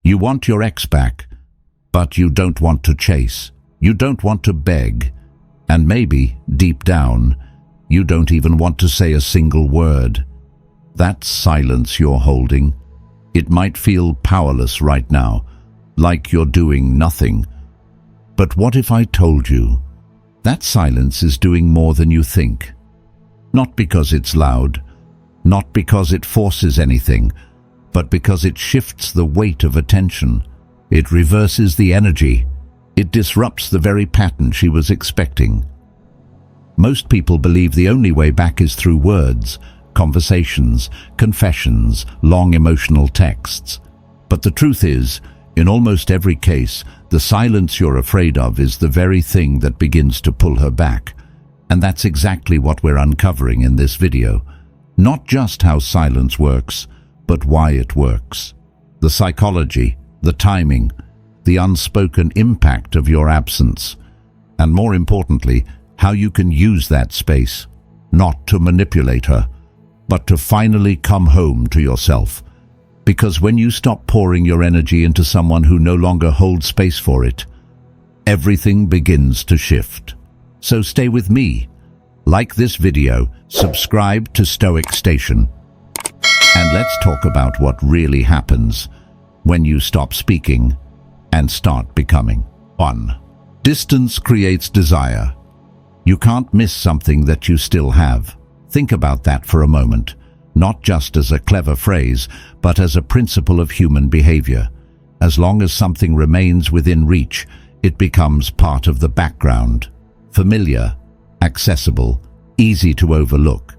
You want your ex back, but you don't want to chase. You don't want to beg. And maybe, deep down, you don't even want to say a single word. That silence you're holding, it might feel powerless right now, like you're doing nothing. But what if I told you that silence is doing more than you think? Not because it's loud, not because it forces anything, but because it shifts the weight of attention. It reverses the energy. It disrupts the very pattern she was expecting. Most people believe the only way back is through words, conversations, confessions, long emotional texts. But the truth is, in almost every case, the silence you're afraid of is the very thing that begins to pull her back. And that's exactly what we're uncovering in this video. Not just how silence works, but why it works. The psychology, the timing, the unspoken impact of your absence. And more importantly, how you can use that space, not to manipulate her, but to finally come home to yourself. Because when you stop pouring your energy into someone who no longer holds space for it, everything begins to shift. So stay with me. Like this video, subscribe to Stoic Station, and let's talk about what really happens when you stop speaking and start becoming. 1. Distance creates desire. You can't miss something that you still have. Think about that for a moment, not just as a clever phrase, but as a principle of human behavior. As long as something remains within reach, it becomes part of the background. Familiar, accessible, easy to overlook.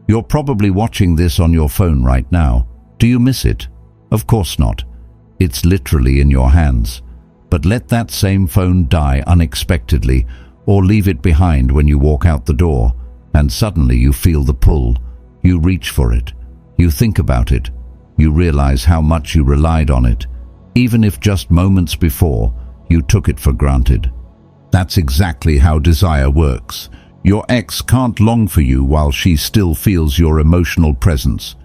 You're probably watching this on your phone right now. Do you miss it? Of course not. It's literally in your hands. But let that same phone die unexpectedly, or leave it behind when you walk out the door, and suddenly you feel the pull. You reach for it. You think about it. You realize how much you relied on it, even if just moments before you took it for granted. That's exactly how desire works. Your ex can't long for you while she still feels your emotional presence.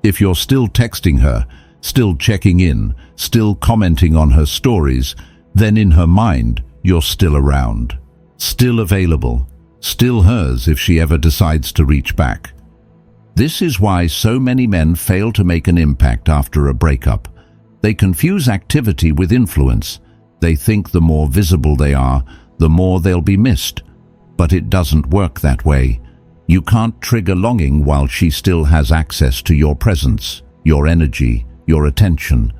If you're still texting her, still checking in, still commenting on her stories, then in her mind, you're still around, still available, still hers if she ever decides to reach back. This is why so many men fail to make an impact after a breakup. They confuse activity with influence. They think the more visible they are, the more they'll be missed. But it doesn't work that way. You can't trigger longing while she still has access to your presence, your energy, your attention.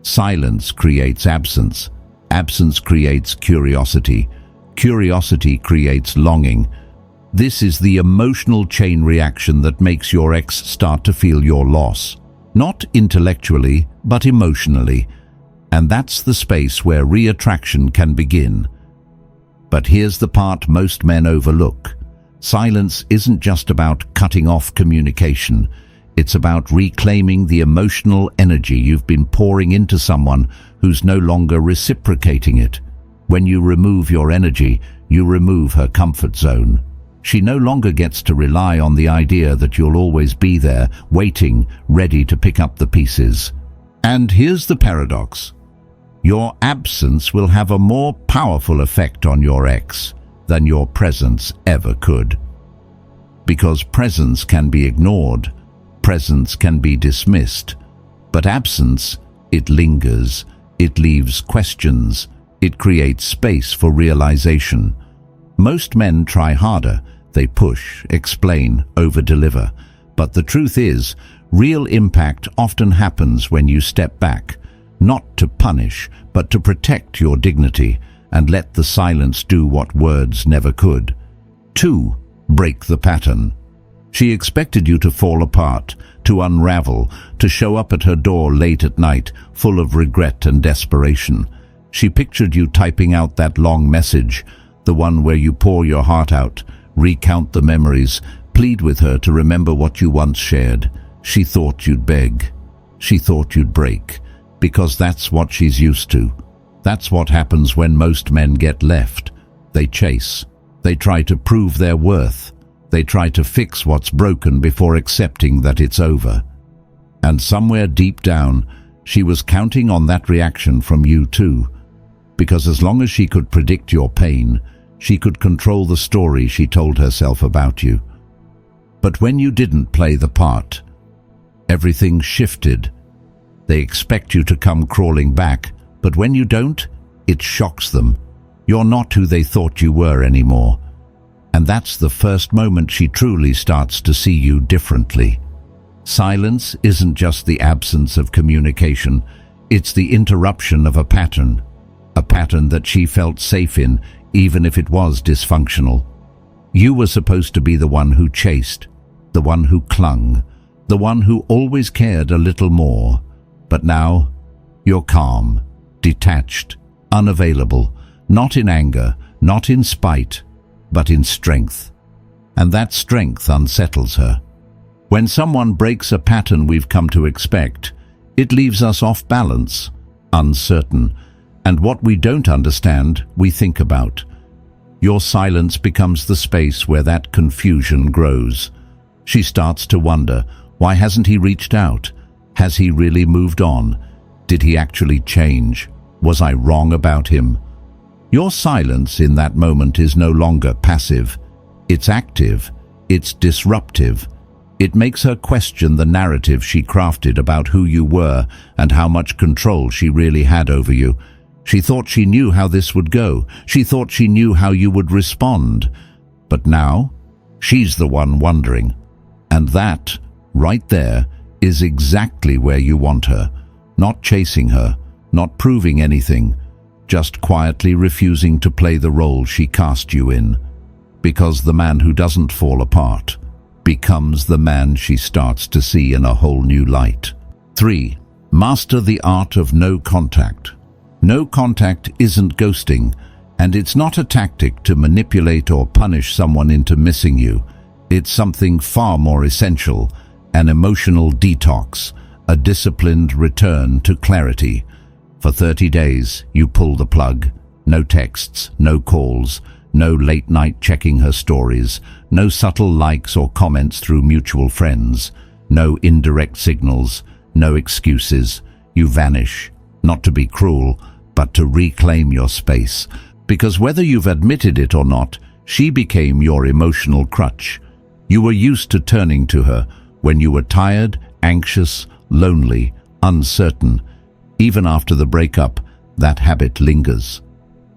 Silence creates absence. Absence creates curiosity. Curiosity creates longing. This is the emotional chain reaction that makes your ex start to feel your loss. Not intellectually, but emotionally. And that's the space where reattraction can begin. But here's the part most men overlook. Silence isn't just about cutting off communication. It's about reclaiming the emotional energy you've been pouring into someone who's no longer reciprocating it. When you remove your energy, you remove her comfort zone. She no longer gets to rely on the idea that you'll always be there, waiting, ready to pick up the pieces. And here's the paradox. Your absence will have a more powerful effect on your ex than your presence ever could. Because presence can be ignored, presence can be dismissed, but absence, it lingers, it leaves questions, it creates space for realization. Most men try harder. They push, explain, over-deliver. But the truth is, real impact often happens when you step back, not to punish, but to protect your dignity and let the silence do what words never could. 2. Break the pattern. She expected you to fall apart, to unravel, to show up at her door late at night, full of regret and desperation. She pictured you typing out that long message, the one where you pour your heart out, recount the memories, plead with her to remember what you once shared. She thought you'd beg. She thought you'd break, because that's what she's used to. That's what happens when most men get left. They chase. They try to prove their worth. They try to fix what's broken before accepting that it's over. And somewhere deep down, She was counting on that reaction from you too, because as long as she could predict your pain, she could control the story she told herself about you. But when you didn't play the part, everything shifted. They expect you to come crawling back, but when you don't, it shocks them. You're not who they thought you were anymore. And that's the first moment she truly starts to see you differently. Silence isn't just the absence of communication, it's the interruption of a pattern that she felt safe in, even if it was dysfunctional. You were supposed to be the one who chased, the one who clung, the one who always cared a little more. But now, you're calm, detached, unavailable, not in anger, not in spite, but in strength. And that strength unsettles her. When someone breaks a pattern we've come to expect, it leaves us off balance, uncertain, and what we don't understand, we think about. Your silence becomes the space where that confusion grows. She starts to wonder, why hasn't he reached out? Has he really moved on? Did he actually change? Was I wrong about him? Your silence in that moment is no longer passive. It's active. It's disruptive. It makes her question the narrative she crafted about who you were and how much control she really had over you. She thought she knew how this would go. She thought she knew how you would respond. But now, she's the one wondering. And that, right there, is exactly where you want her. Not chasing her, not proving anything, just quietly refusing to play the role she cast you in. Because the man who doesn't fall apart becomes the man she starts to see in a whole new light. 3. Master the art of no contact. No contact isn't ghosting, and it's not a tactic to manipulate or punish someone into missing you. It's something far more essential, an emotional detox, a disciplined return to clarity. For 30 days, you pull the plug. No texts, no calls, no late night checking her stories, no subtle likes or comments through mutual friends, no indirect signals, no excuses. You vanish, not to be cruel, but to reclaim your space. Because whether you've admitted it or not, she became your emotional crutch. You were used to turning to her when you were tired, anxious, lonely, uncertain. Even after the breakup, that habit lingers.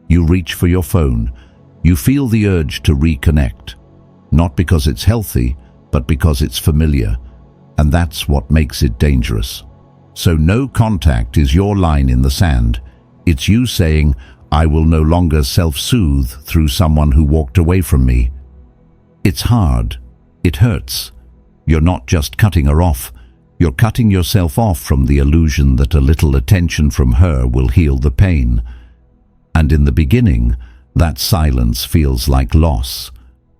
You reach for your phone. You feel the urge to reconnect. Not because it's healthy, but because it's familiar. And that's what makes it dangerous. So no contact is your line in the sand. It's you saying, I will no longer self-soothe through someone who walked away from me. It's hard. It hurts. You're not just cutting her off. You're cutting yourself off from the illusion that a little attention from her will heal the pain. And in the beginning, that silence feels like loss.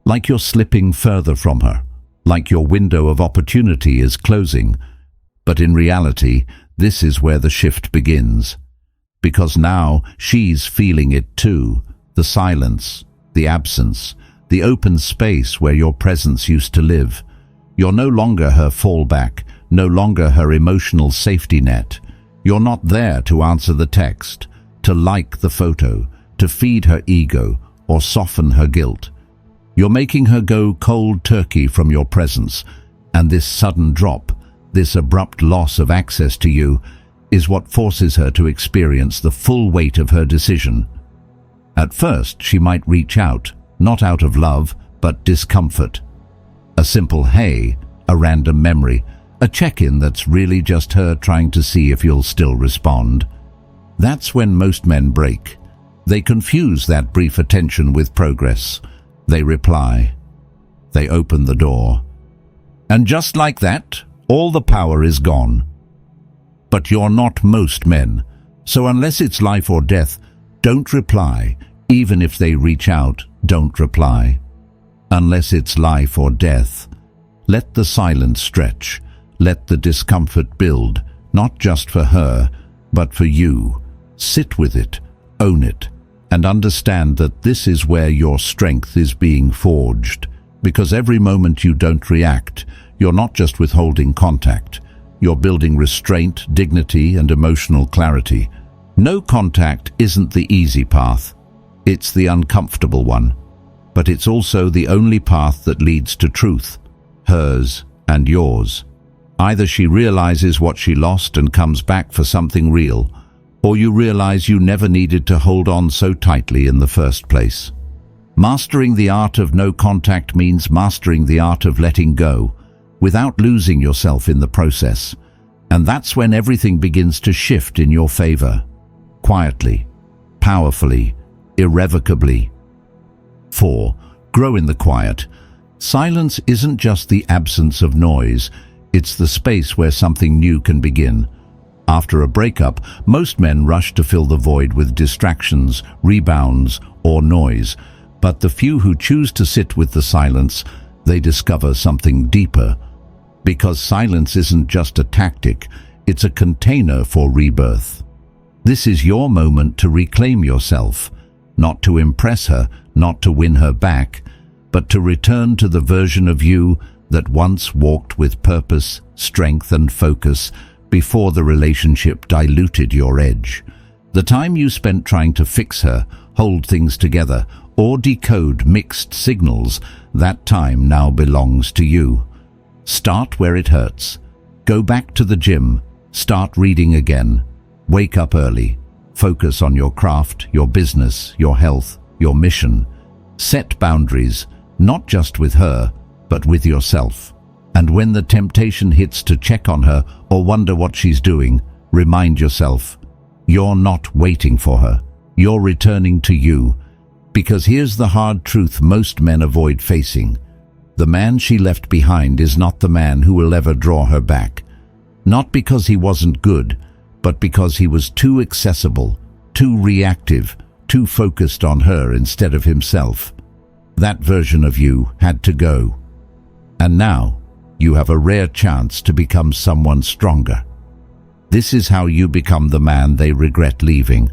Like you're slipping further from her. Like your window of opportunity is closing. But in reality, this is where the shift begins. Because now she's feeling it too. The silence, the absence, the open space where your presence used to live. You're no longer her fallback, no longer her emotional safety net. You're not there to answer the text, to like the photo, to feed her ego, or soften her guilt. You're making her go cold turkey from your presence, and this sudden drop, this abrupt loss of access to you, is what forces her to experience the full weight of her decision. At first, she might reach out, not out of love, but discomfort. A simple hey, a random memory, a check-in that's really just her trying to see if you'll still respond. That's when most men break. They confuse that brief attention with progress. They reply. They open the door. And just like that, all the power is gone. But you're not most men, so unless it's life or death, don't reply. Even if they reach out, don't reply. Unless it's life or death, let the silence stretch. Let the discomfort build, not just for her, but for you. Sit with it, own it, and understand that this is where your strength is being forged. Because every moment you don't react, you're not just withholding contact. You're building restraint, dignity, and emotional clarity. No contact isn't the easy path. It's the uncomfortable one. But it's also the only path that leads to truth, hers and yours. Either she realizes what she lost and comes back for something real, or you realize you never needed to hold on so tightly in the first place. Mastering the art of no contact means mastering the art of letting go, without losing yourself in the process. And that's when everything begins to shift in your favor. Quietly, powerfully, irrevocably. 4. Grow in the quiet. Silence isn't just the absence of noise, it's the space where something new can begin. After a breakup, most men rush to fill the void with distractions, rebounds, or noise. But the few who choose to sit with the silence, they discover something deeper. Because silence isn't just a tactic, it's a container for rebirth. This is your moment to reclaim yourself, not to impress her, not to win her back, but to return to the version of you that once walked with purpose, strength, and focus before the relationship diluted your edge. The time you spent trying to fix her, hold things together, or decode mixed signals, that time now belongs to you. Start where it hurts. Go back to the gym. Start reading again. Wake up early. Focus on your craft, your business, your health, your mission. Set boundaries, not just with her, but with yourself. And when the temptation hits to check on her or wonder what she's doing, remind yourself, you're not waiting for her. You're returning to you. Because here's the hard truth most men avoid facing. The man she left behind is not the man who will ever draw her back. Not because he wasn't good, but because he was too accessible, too reactive, too focused on her instead of himself. That version of you had to go. And now, you have a rare chance to become someone stronger. This is how you become the man they regret leaving.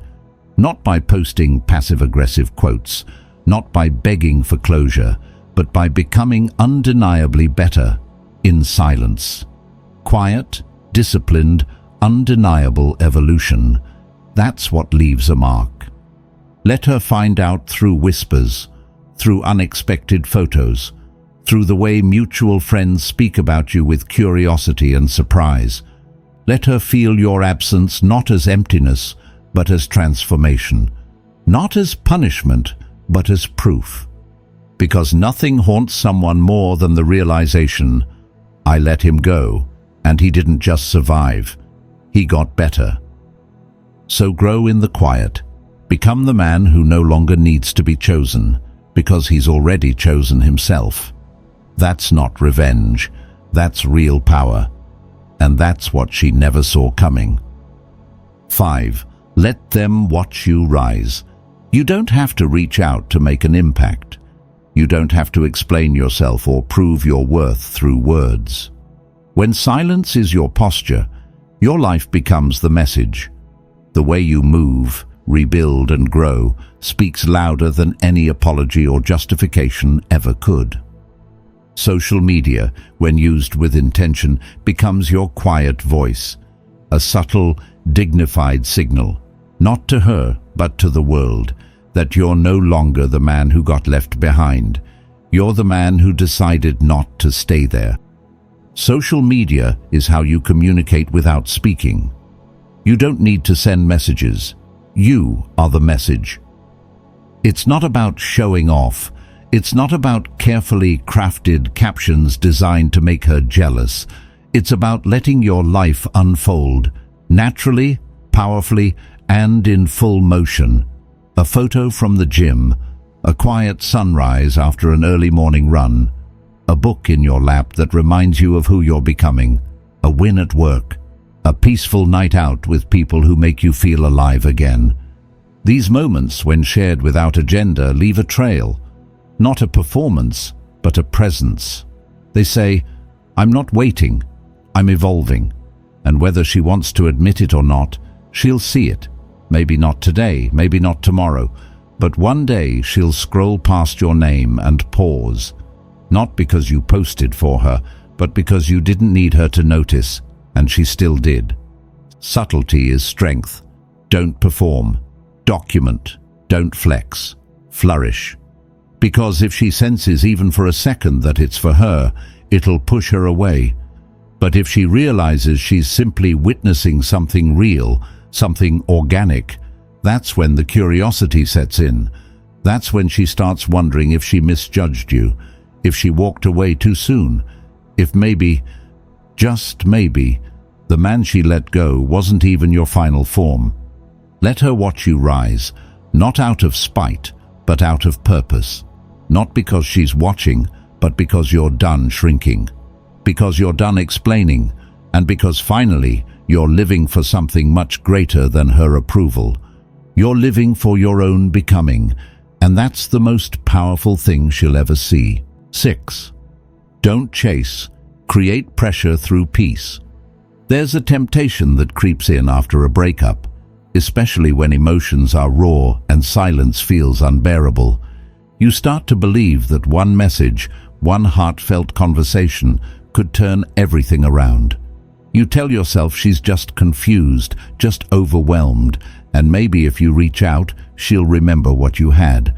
Not by posting passive-aggressive quotes, not by begging for closure, but by becoming undeniably better in silence. Quiet, disciplined, undeniable evolution. That's what leaves a mark. Let her find out through whispers, through unexpected photos, through the way mutual friends speak about you with curiosity and surprise. Let her feel your absence not as emptiness, but as transformation. Not as punishment, but as proof. Because nothing haunts someone more than the realization, I let him go, and he didn't just survive, he got better. So grow in the quiet. Become the man who no longer needs to be chosen, because he's already chosen himself. That's not revenge, that's real power. And that's what she never saw coming. 5. Let them watch you rise. You don't have to reach out to make an impact. You don't have to explain yourself or prove your worth through words. When silence is your posture, your life becomes the message. The way you move, rebuild, and grow speaks louder than any apology or justification ever could. Social media, when used with intention, becomes your quiet voice, a subtle, dignified signal, not to her, but to the world, that you're no longer the man who got left behind. You're the man who decided not to stay there. Social media is how you communicate without speaking. You don't need to send messages. You are the message. It's not about showing off. It's not about carefully crafted captions designed to make her jealous. It's about letting your life unfold, naturally, powerfully, and in full motion. A photo from the gym, a quiet sunrise after an early morning run, a book in your lap that reminds you of who you're becoming, a win at work, a peaceful night out with people who make you feel alive again. These moments, when shared without agenda, leave a trail. Not a performance, but a presence. They say, I'm not waiting, I'm evolving. And whether she wants to admit it or not, she'll see it. Maybe not today, maybe not tomorrow, but one day she'll scroll past your name and pause. Not because you posted for her, but because you didn't need her to notice. and she still did. Subtlety is strength. Don't perform. Document. Don't flex. Flourish. Because if she senses even for a second that it's for her, it'll push her away. But if she realizes she's simply witnessing something real, something organic, that's when the curiosity sets in. That's when she starts wondering if she misjudged you, if she walked away too soon, if maybe, just maybe, the man she let go wasn't even your final form. Let her watch you rise, not out of spite, but out of purpose. Not because she's watching, but because you're done shrinking. Because you're done explaining, and because finally you're living for something much greater than her approval. You're living for your own becoming, and that's the most powerful thing she'll ever see. 6. Don't chase. Create pressure through peace. There's a temptation that creeps in after a breakup, especially when emotions are raw and silence feels unbearable. You start to believe that one message, one heartfelt conversation, could turn everything around. You tell yourself she's just confused, just overwhelmed, and maybe if you reach out, she'll remember what you had.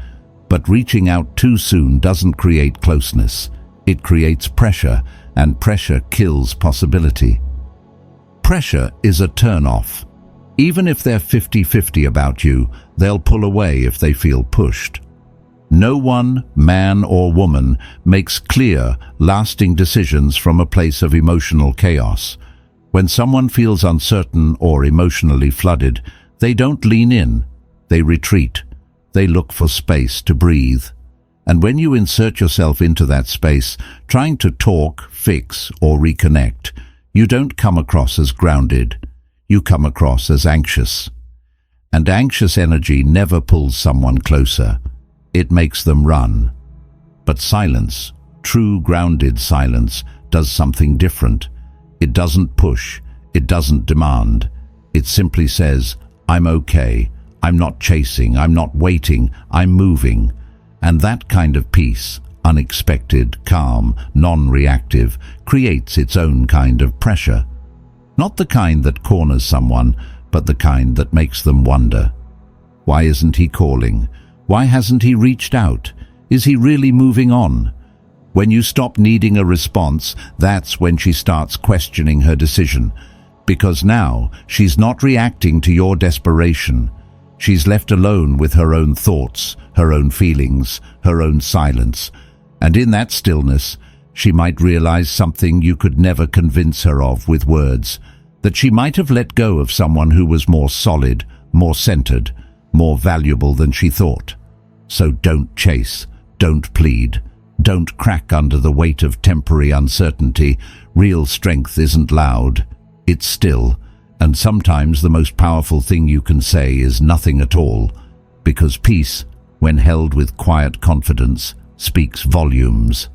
But reaching out too soon doesn't create closeness. It creates pressure, and pressure kills possibility. Pressure is a turn-off. Even if they're 50-50 about you, they'll pull away if they feel pushed. No one, man or woman, makes clear, lasting decisions from a place of emotional chaos. When someone feels uncertain or emotionally flooded, they don't lean in, they retreat. They look for space to breathe. And when you insert yourself into that space, trying to talk, fix, or reconnect, you don't come across as grounded. You come across as anxious. And anxious energy never pulls someone closer. It makes them run. But silence, true grounded silence, does something different. It doesn't push. It doesn't demand. It simply says, I'm okay. I'm not chasing. I'm not waiting. I'm moving. And that kind of peace, unexpected, calm, non-reactive, creates its own kind of pressure. Not the kind that corners someone, but the kind that makes them wonder. Why isn't he calling? Why hasn't he reached out? Is he really moving on? When you stop needing a response, that's when she starts questioning her decision. Because now she's not reacting to your desperation. She's left alone with her own thoughts, her own feelings, her own silence. And in that stillness, she might realize something you could never convince her of with words, that she might have let go of someone who was more solid, more centered, more valuable than she thought. So don't chase, don't plead, don't crack under the weight of temporary uncertainty. Real strength isn't loud, it's still, and sometimes the most powerful thing you can say is nothing at all, because peace, when held with quiet confidence, speaks volumes.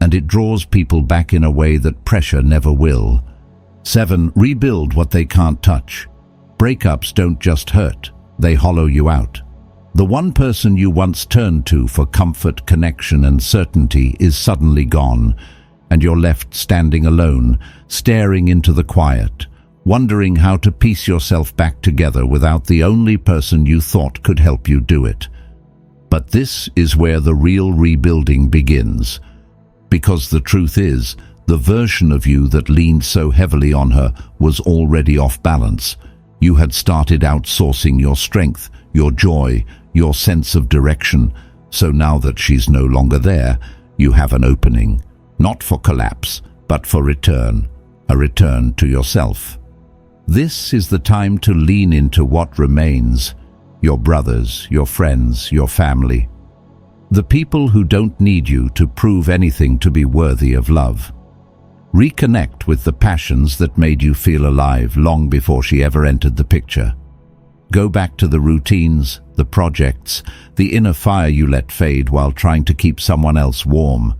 And it draws people back in a way that pressure never will. 7. Rebuild what they can't touch. Breakups don't just hurt, they hollow you out. The one person you once turned to for comfort, connection, and certainty is suddenly gone, and you're left standing alone, staring into the quiet, wondering how to piece yourself back together without the only person you thought could help you do it. But this is where the real rebuilding begins. Because the truth is, the version of you that leaned so heavily on her was already off balance. You had started outsourcing your strength, your joy, your sense of direction. So now that she's no longer there, you have an opening, not for collapse, but for return, a return to yourself. This is the time to lean into what remains, your brothers, your friends, your family. The people who don't need you to prove anything to be worthy of love. Reconnect with the passions that made you feel alive long before she ever entered the picture. Go back to the routines, the projects, the inner fire you let fade while trying to keep someone else warm.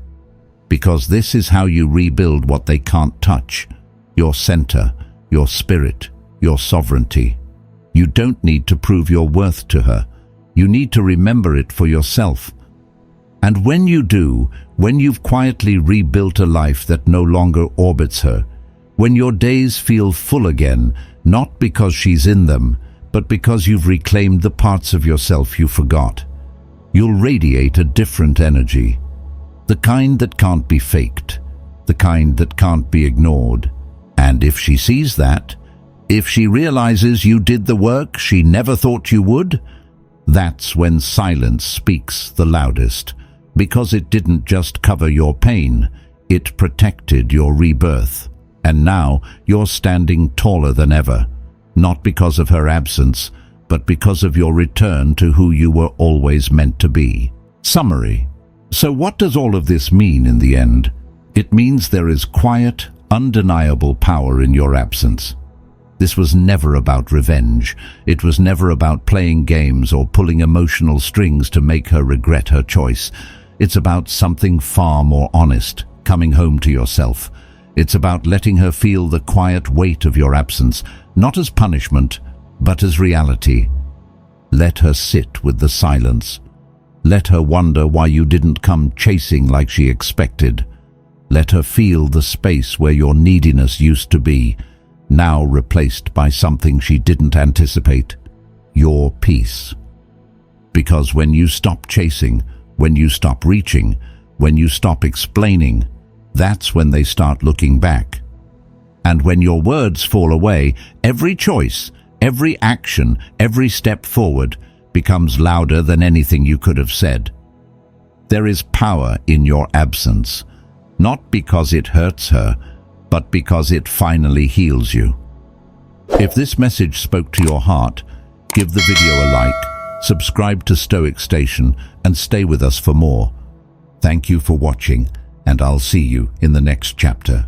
Because this is how you rebuild what they can't touch. Your center, your spirit, your sovereignty. You don't need to prove your worth to her. You need to remember it for yourself. And when you do, when you've quietly rebuilt a life that no longer orbits her, When your days feel full again, not because she's in them, but because you've reclaimed the parts of yourself you forgot. You'll radiate a different energy, the kind that can't be faked, the kind that can't be ignored. And if she sees that, if she realizes you did the work she never thought you would, that's when silence speaks the loudest, because it didn't just cover your pain, it protected your rebirth. And now you're standing taller than ever, not because of her absence, but because of your return to who you were always meant to be. Summary. So what does all of this mean in the end? It means there is quiet, undeniable power in your absence. This was never about revenge. It was never about playing games or pulling emotional strings to make her regret her choice. It's about something far more honest, coming home to yourself. It's about letting her feel the quiet weight of your absence, not as punishment, but as reality. Let her sit with the silence. Let her wonder why you didn't come chasing like she expected. Let her feel the space where your neediness used to be, now replaced by something she didn't anticipate, your peace. Because when you stop chasing, when you stop reaching, when you stop explaining, that's when they start looking back. And when your words fall away, every choice, every action, every step forward becomes louder than anything you could have said. There is power in your absence, not because it hurts her, but because it finally heals you. If this message spoke to your heart, give the video a like, subscribe to Stoic Station, and stay with us for more. Thank you for watching, and I'll see you in the next chapter.